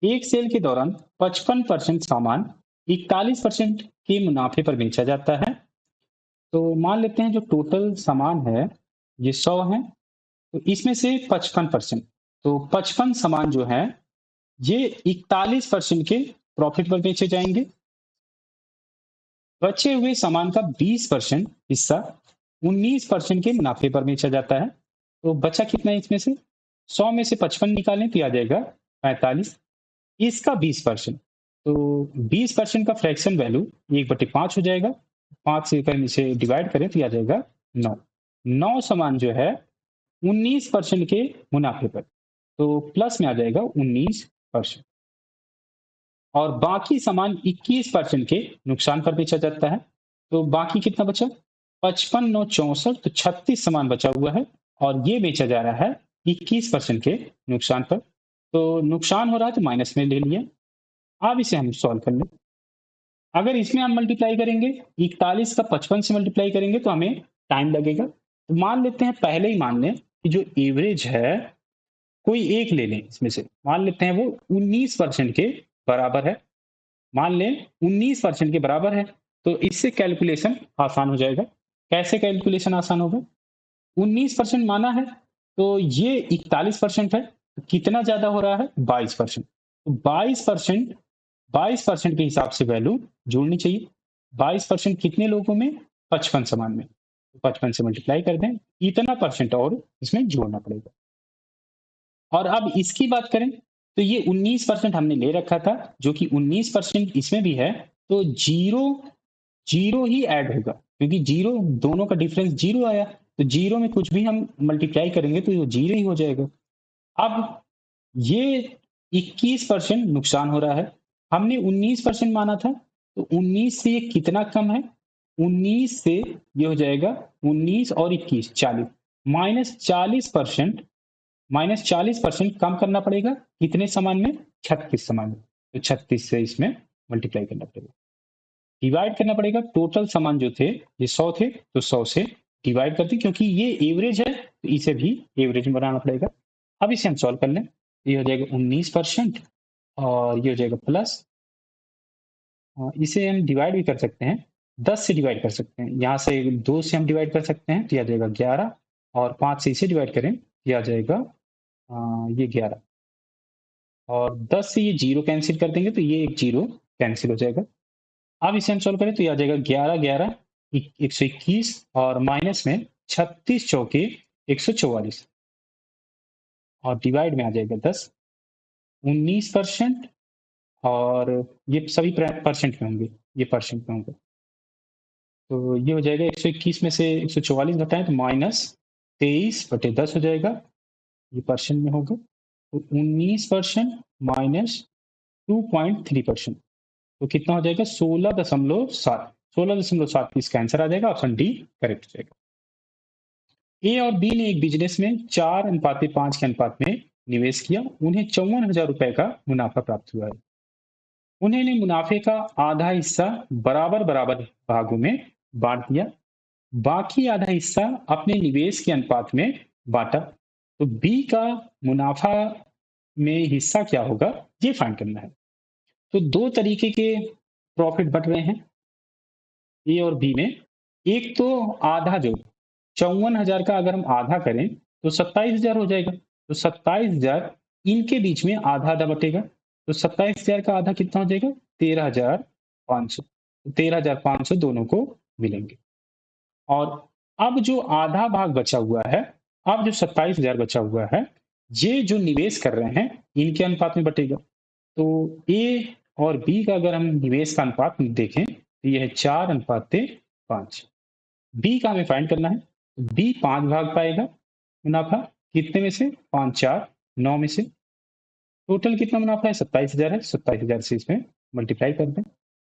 एक सेल के दौरान 55% सामान 41% के मुनाफे पर बेचा जाता है। तो मान लेते हैं जो टोटल सामान है ये 100 है, तो इसमें से 55%, तो 55 सामान जो है ये 41% के प्रॉफिट पर बेचे जाएंगे। बचे हुए सामान का 20% हिस्सा 19% के मुनाफे पर बेचा जाता है। तो बचा कितना है इसमें से, 100 में से 55 निकालें तो आ जाएगा 45, इसका 20%, तो 20% का फ्रैक्शन वैल्यू 1/5 हो जाएगा। 5 से अगर इसे डिवाइड करें तो आ जाएगा 9। 9 सामान जो है 19% के मुनाफे पर, तो प्लस में आ जाएगा 19%, और बाकी सामान 21% के नुकसान पर बेचा जाता है। तो बाकी कितना बचा, 55 9 64, तो 36 सामान बचा हुआ है, और ये बेचा जा रहा है 21% के नुकसान पर। तो नुकसान हो रहा है तो माइनस में ले लिया। अब इसे हम सॉल्व कर लें। अगर इसमें हम मल्टीप्लाई करेंगे, 41 का 55 से मल्टीप्लाई करेंगे तो हमें टाइम लगेगा। तो मान लेते हैं, पहले ही मान लें कि जो एवरेज है कोई एक ले लें, इसमें से मान लेते हैं वो 19% के बराबर है। मान लें 19% के बराबर है, तो इससे कैलकुलेशन आसान हो जाएगा। कैसे कैलकुलेशन आसान होगा, 19% माना है तो ये 41% है, तो कितना ज्यादा हो रहा है, 22%। तो 22% के हिसाब से वैल्यू जोड़नी चाहिए। 22% कितने लोगों में, 55 समान में, 55 से मल्टीप्लाई कर दें, इतना परसेंट और इसमें जोड़ना पड़ेगा। और अब इसकी बात करें तो ये 19% हमने ले रखा था, जो कि 19% इसमें भी है, तो जीरो जीरो ही ऐड होगा, क्योंकि जीरो, दोनों का डिफरेंस जीरो आया, तो जीरो में कुछ भी हम मल्टीप्लाई करेंगे तो ये जीरो ही हो जाएगा। अब ये 21% नुकसान हो रहा है, हमने 19% माना था, तो 19 से ये कितना कम है, 19 से ये हो जाएगा 19 और 21 40, -40% कम करना पड़ेगा, कितने समान में, 36 समान में, तो 36 से इसमें मल्टीप्लाई करना पड़ेगा, डिवाइड करना पड़ेगा। टोटल समान जो थे ये 100 थे, तो 100 से डिवाइड करते, क्योंकि ये एवरेज है तो इसे भी एवरेज में बनाना पड़ेगा। अब इसे हम सॉल्व कर लें, ये हो जाएगा 19% और ये हो जाएगा प्लस, इसे हम डिवाइड भी कर सकते हैं, 10 से डिवाइड कर सकते हैं, यहाँ से 2 से हम डिवाइड कर सकते हैं तो यह आ जाएगा 11, और 5 से इसे डिवाइड करें यह आ जाएगा ये 11, और 10 से ये जीरो कैंसिल कर देंगे तो ये एक जीरो कैंसिल हो जाएगा। अब इसे हम सॉल्व करें तो ये आ जाएगा 11 11 121, और माइनस में 36 चौके 144, और डिवाइड में आ जाएगा 10, 19%, और ये सभी परसेंट में होंगे, ये परसेंट में होंगे, तो ये हो जाएगा 121 में से 144 घटाएं तो -23/10 हो जाएगा, ये परसेंट में होगा, तो 19% माइनस 2.3%। तो कितना हो जाएगा 16.7। 16.7 इसका आंसर आ जाएगा, ऑप्शन डी करेक्ट हो जाएगा। ए और बी ने एक बिजनेस में 4:5 के अनुपात में निवेश किया। उन्हें 54,000 रुपए का मुनाफा प्राप्त हुआ है। उन्होंने मुनाफे का आधा हिस्सा बराबर बराबर भागों में बांट दिया, बाकी आधा हिस्सा अपने निवेश के अनुपात में बांटा। तो बी का मुनाफा में हिस्सा क्या होगा, ये फाइंड करना है। तो दो तरीके के प्रॉफिट बट रहे हैं ए और बी में। एक तो आधा, जो 54,000 का अगर हम आधा करें तो 27,000 हो जाएगा। तो 27,000 इनके बीच में आधा आधा बटेगा। तो 27,000 का आधा कितना हो जाएगा 13,500। 13,500 दोनों को मिलेंगे। और अब जो आधा भाग बचा हुआ है, अब जो 27,000 बचा हुआ है, ये जो निवेश कर रहे हैं इनके अनुपात में बटेगा। तो ए और बी का अगर हम निवेश का अनुपात देखें तो यह है 4:5। बी का हमें फाइंड करना है। बी 5 भाग पाएगा मुनाफा, कितने में से 5 4 9 में से। टोटल कितना मुनाफा है 27,000 है। 27,000 से इसमें मल्टीप्लाई कर दें,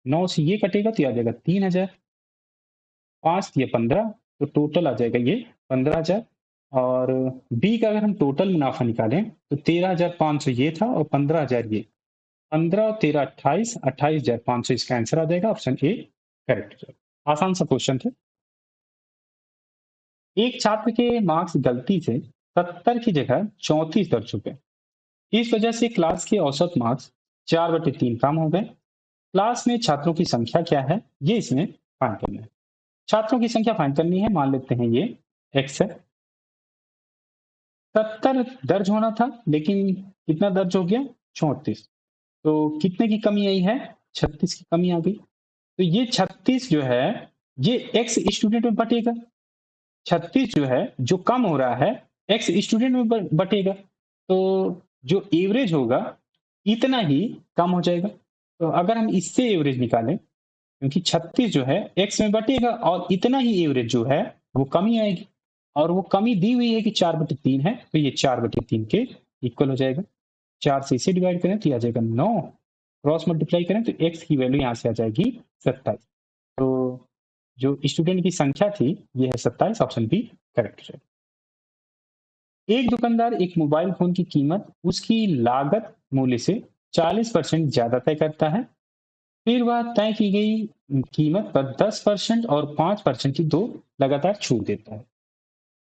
9 से ये कटेगा तो आ जाएगा 3,000, 5 दिया 15, तो टोटल आ जाएगा ये 15,000। और बी का अगर हम टोटल मुनाफा निकालें तो 13,500 ये था और 15,000 ये। 15 और 13 28, 28,500 इसका आंसर आ जाएगा, ऑप्शन ए करेक्ट है। आसान सा क्वेश्चन था। एक छात्र के मार्क्स गलती से 70 की जगह 34 दर्ज हो गए। इस वजह से क्लास के औसत मार्क्स 4/3 कम हो गए। क्लास में छात्रों की संख्या क्या है, ये इसमें फाइंड करना है। छात्रों की संख्या फाइंड करनी है। मान लेते हैं ये x है। 70 दर्ज होना था लेकिन कितना दर्ज हो गया 34। तो कितने की कमी आई है 36 की कमी आ गई। तो ये 36 जो है ये x स्टूडेंट में बटेगा। 36 जो है जो कम हो रहा है x स्टूडेंट में बटेगा। तो जो एवरेज होगा इतना ही कम हो जाएगा। तो अगर हम इससे एवरेज निकालें, क्योंकि 36 जो है x में बटेगा और इतना ही एवरेज जो है वो कमी आएगी। और वो कमी दी हुई है कि 4/3 है, तो ये 4/3 के इक्वल हो जाएगा। 4 से इसे डिवाइड करें तो ये आ जाएगा 9, क्रॉस मल्टीप्लाई करें तो x की वैल्यू यहाँ से आ जाएगी 27। तो जो स्टूडेंट की संख्या थी ये है 27, ऑप्शन बी करेक्ट है। एक दुकानदार एक मोबाइल फोन की कीमत उसकी लागत मूल्य से 40% ज्यादा तय करता है। फिर वह तय की गई कीमत पर 10% और 5% की दो लगातार छूट देता है।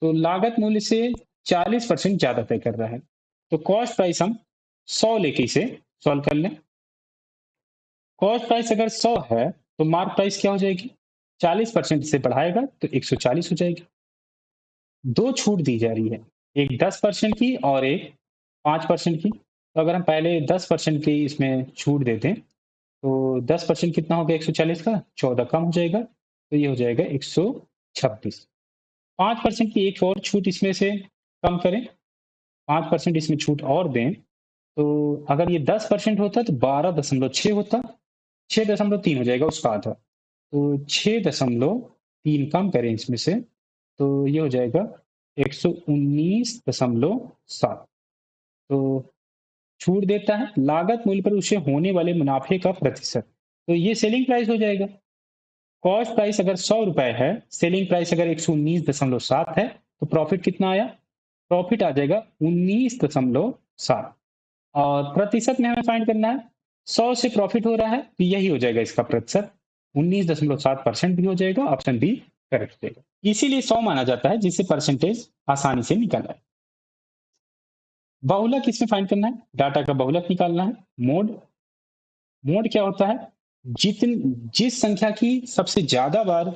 तो लागत मूल्य से 40% ज्यादा तय कर रहा है। तो कॉस्ट प्राइस हम 100 लेके इसे सॉल्व कर लें। कॉस्ट प्राइस अगर 100 है तो मार्क प्राइस क्या हो जाएगी, 40% से बढ़ाएगा तो 140 हो जाएगी। दो छूट दी जा रही है, एक 10% की और एक 5% की। तो अगर हम पहले 10% की इसमें छूट देते हैं तो 10% कितना हो गया 140 का 14 कम हो जाएगा, तो ये हो जाएगा 126। 5% की एक और छूट इसमें से कम करें, 5% इसमें छूट और दें, तो अगर ये 10% होता तो 12.6 होता, 6.3 हो जाएगा उसका आधा। तो 6.3 कम करें इसमें से तो ये हो जाएगा 119.7। तो छूट देता है लागत मूल्य पर उसे होने वाले मुनाफे का प्रतिशत, तो ये सेलिंग प्राइस हो जाएगा। कॉस्ट प्राइस अगर 100 रुपए है, सेलिंग प्राइस अगर 119.7 है, तो प्रॉफिट कितना आया, प्रॉफिट आ जाएगा 19.7। और प्रतिशत में हमें फाइंड करना है, 100 से प्रॉफिट हो रहा है तो यही हो जाएगा इसका प्रतिशत, 19.7% भी हो जाएगा, ऑप्शन बी करेक्ट हो जाएगा। इसीलिए 100 माना जाता है जिससे परसेंटेज आसानी से निकाला है। बहुलक इसमें फाइंड करना है, डाटा का बहुलक निकालना है। मोड, मोड क्या होता है, जिस संख्या की सबसे ज्यादा बार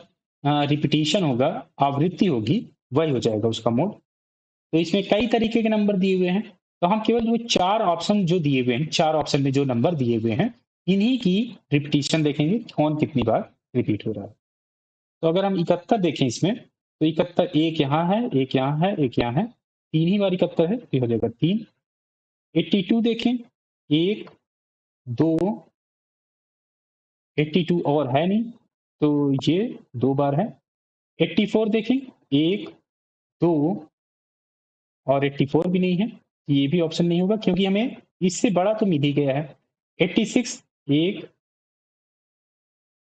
रिपीटिशन होगा, आवृत्ति होगी, वही हो जाएगा उसका मोड। तो इसमें कई तरीके के नंबर दिए हुए हैं, तो हम केवल वो 4 ऑप्शन जो दिए हुए हैं, 4 ऑप्शन में जो नंबर दिए हुए हैं इन्हीं की रिपीटिशन देखेंगे, कौन कितनी बार रिपीट हो रहा है। तो अगर हम 71 देखें इसमें, तो 71 एक यहाँ है, एक यहाँ है, एक यहाँ है, 3 ही बार 71 है, तो हो जाएगा 3। 82 देखें, 1 2, 82 और है नहीं तो ये 2 बार है। 84 देखें, 1 2 और 84 भी नहीं है, ये भी ऑप्शन नहीं होगा क्योंकि हमें इससे बड़ा तो मिल ही गया है। 86 1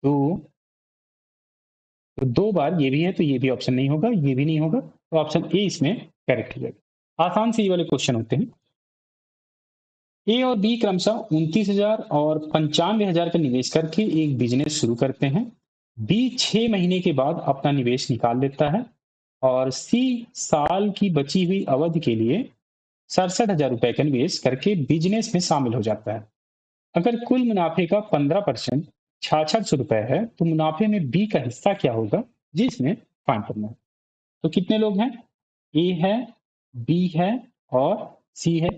2, तो 2 बार ये भी है, तो ये भी ऑप्शन नहीं होगा, ये भी नहीं होगा, तो ऑप्शन ए इसमें करेक्ट हो जाएगा। आसान से ये वाले क्वेश्चन होते हैं। ए और बी क्रमशः 29,000 और 95,000 का निवेश करके एक बिजनेस शुरू करते हैं। बी 6 महीने के बाद अपना निवेश निकाल लेता है और सी साल की बची हुई अवधि के लिए 67,000 रुपए का निवेश करके बिजनेस में शामिल हो जाता है। अगर कुल मुनाफे का 15% 6600 रुपए है, तो मुनाफे में बी का हिस्सा क्या होगा, जिसमें फाइंड करना है। तो कितने लोग हैं? ए है, बी है और सी है।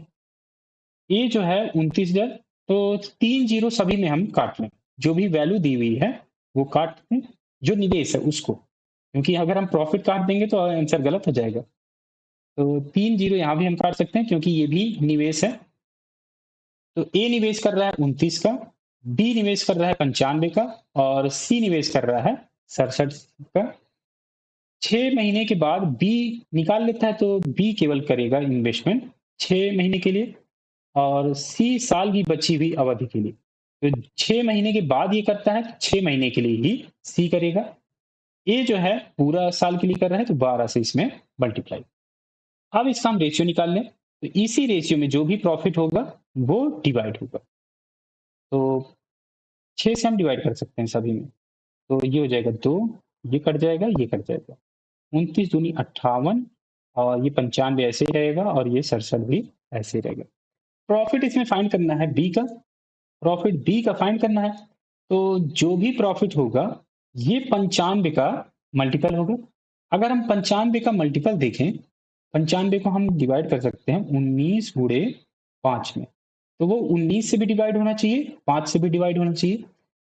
ए जो है 29,000, तो 3 जीरो सभी में हम काट लें, जो भी वैल्यू दी हुई है वो काट लें, जो निवेश है उसको, क्योंकि अगर हम प्रॉफिट काट देंगे तो आंसर गलत हो जाएगा। तो 3 जीरो यहाँ भी हम काट सकते हैं, क्योंकि ये भी निवेश है। तो ए निवेश कर रहा है 29 का, बी निवेश कर रहा है 95 का और सी निवेश कर रहा है 67 का। 6 महीने के बाद बी निकाल लेता है, तो बी केवल करेगा इन्वेस्टमेंट 6 महीने के लिए और सी साल की बची हुई अवधि के लिए। तो 6 महीने के बाद ये करता है, 6 महीने के लिए ही सी करेगा। ए जो है पूरा साल के लिए कर रहा है, तो 12 से इसमें मल्टीप्लाई। अब इसका हम रेशियो निकाल लें, तो इसी रेशियो में जो भी प्रॉफिट होगा वो डिवाइड होगा। तो 6 से हम डिवाइड कर सकते हैं सभी में, तो ये हो जाएगा 2, ये कट जाएगा, ये कट जाएगा, 29 दूनी 58 और ये 95 ऐसे ही रहेगा और ये 67 भी ऐसे ही रहेगा। प्रॉफिट इसमें फाइंड करना है बी का, प्रॉफिट बी का फाइंड करना है। तो जो भी प्रॉफिट होगा ये 95 का मल्टीपल होगा। अगर हम 95 का मल्टीपल देखें, 95 को हम डिवाइड कर सकते हैं 19 गुणे 5 में, तो वो 19 से भी डिवाइड होना चाहिए, 5 से भी डिवाइड होना चाहिए।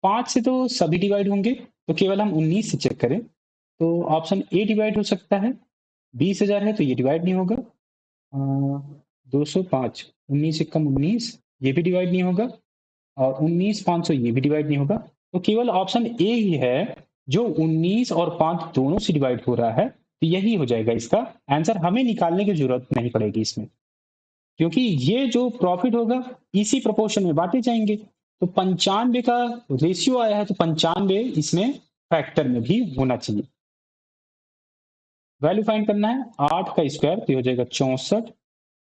5 से तो सभी डिवाइड होंगे, तो केवल हम 19 से चेक करें, तो ऑप्शन ए डिवाइड हो सकता है। 20,000 है तो ये डिवाइड नहीं होगा। 205, 19 से कम 19, ये भी डिवाइड नहीं होगा और 19,500 ये भी डिवाइड नहीं होगा। तो केवल ऑप्शन ए ही है जो 19 और 5 दोनों से डिवाइड हो रहा है, तो यही हो जाएगा इसका आंसर। हमें निकालने की जरूरत नहीं पड़ेगी इसमें, क्योंकि ये जो प्रॉफिट होगा इसी प्रोपोर्शन में बांटे जाएंगे। तो 95 का रेशियो आया है, तो 95 इसमें फैक्टर में भी होना चाहिए। वैल्यू फाइंड करना है, 8 का स्क्वायर तो हो जाएगा 64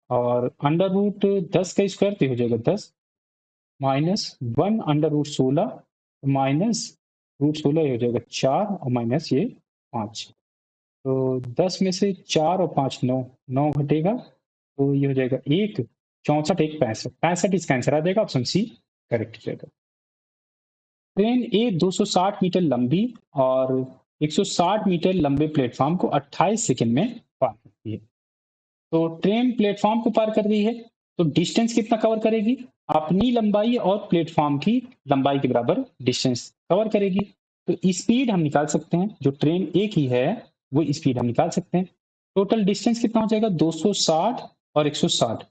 और अंडर रूट 10 का स्क्वायर तो हो जाएगा 10 minus 1 under root 16 minus root 16 हो जाएगा 4 और माइनस ये 5। तो 10 में से 4 और 5 9, 9 घटेगा, तो ये हो जाएगा 1 64 1 65, 65 इसका आंसर आ जाएगा, ऑप्शन सी करेक्ट हो जाएगा। ट्रेन ए 260 मीटर लंबी और 160 मीटर लंबे प्लेटफॉर्म को 28 सेकंड में पार करती है। तो ट्रेन प्लेटफॉर्म को पार कर रही है, तो डिस्टेंस कितना कवर करेगी? अपनी लंबाई और प्लेटफॉर्म की लंबाई के बराबर डिस्टेंस कवर करेगी। तो स्पीड हम निकाल सकते हैं, जो ट्रेन ए की है वो स्पीड हम निकाल सकते हैं। टोटल डिस्टेंस कितना हो जाएगा? 260 और 160,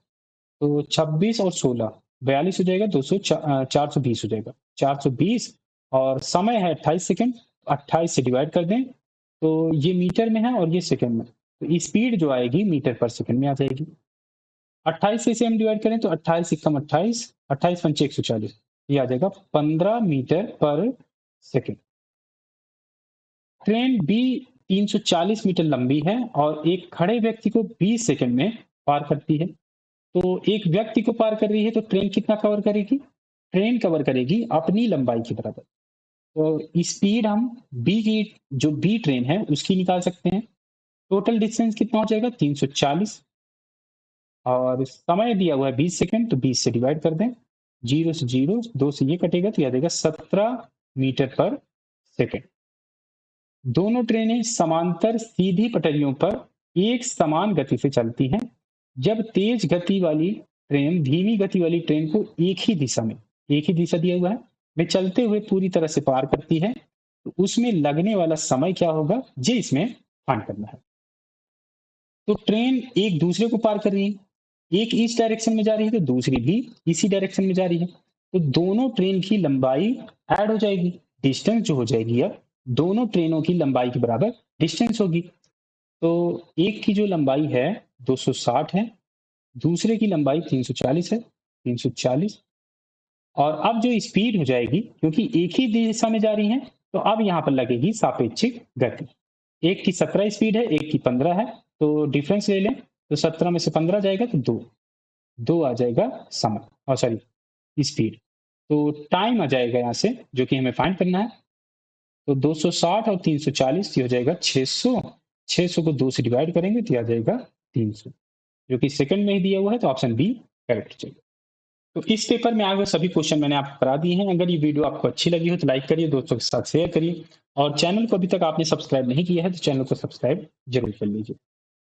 तो 26 और 16 42 हो जाएगा, 420 हो जाएगा, 420 और समय है 28 सेकेंड, 28 से डिवाइड कर दें, तो ये मीटर में है और ये सेकंड में, तो स्पीड जो आएगी मीटर पर सेकंड में आ जाएगी। 28 से इसे हम डिवाइड करें तो 28 एकम 28, 28 पंचे 140, ये आ जाएगा 15 मीटर पर सेकंड। ट्रेन बी 340 मीटर लंबी है और एक खड़े व्यक्ति को 20 सेकंड में पार करती है। तो एक व्यक्ति को पार कर रही है, तो ट्रेन कितना कवर करेगी? ट्रेन कवर करेगी अपनी लंबाई के बराबर। तो स्पीड हम बी की, जो बी ट्रेन है उसकी निकाल सकते हैं। टोटल डिस्टेंस कितना हो जाएगा? 340 और समय दिया हुआ है 20 सेकंड, तो 20 से डिवाइड कर दें, 0 से 0, 2 से ये कटेगा तो याद आएगा 17 मीटर पर सेकंड। दोनों ट्रेनें समांतर सीधी पटरियों पर एक समान गति से चलती हैं। जब तेज गति वाली ट्रेन धीमी गति वाली ट्रेन को एक ही दिशा में, एक ही दिशा दिया हुआ है, में चलते हुए पूरी तरह से पार करती है, तो उसमें लगने वाला समय क्या होगा, ये इसमें फाइंड करना है। तो ट्रेन एक दूसरे को पार कर रही है, एक इस डायरेक्शन में जा रही है तो दूसरी भी इसी डायरेक्शन में जा रही है, तो दोनों ट्रेन की लंबाई ऐड हो जाएगी, डिस्टेंस जो हो जाएगी अब दोनों ट्रेनों की लंबाई के बराबर डिस्टेंस होगी। तो एक की जो लंबाई है 260 है, दूसरे की लंबाई 340 है, 340 और अब जो स्पीड हो जाएगी, क्योंकि एक ही दिशा में जा रही है, तो अब यहाँ पर लगेगी सापेक्षिक गति। एक की 17 स्पीड है, एक की 15 है, तो डिफरेंस ले लें, तो 17 में से 15 जाएगा तो 2 आ जाएगा समय, और सॉरी स्पीड। तो टाइम आ जाएगा यहाँ से, जो कि हमें फाइंड करना है। तो 260 और 340 हो जाएगा 600। 600 को 2 से डिवाइड करेंगे तो आ जाएगा 300, जो कि सेकंड में ही दिया हुआ है, तो ऑप्शन बी करेक्ट हो जाएगा। तो इस पेपर में आए हुए सभी क्वेश्चन मैंने आपको करा दिए हैं। अगर ये वीडियो आपको अच्छी लगी हो तो लाइक करिए, दोस्तों के साथ शेयर करिए, और चैनल को अभी तक आपने सब्सक्राइब नहीं किया है तो चैनल को सब्सक्राइब जरूर कर लीजिए।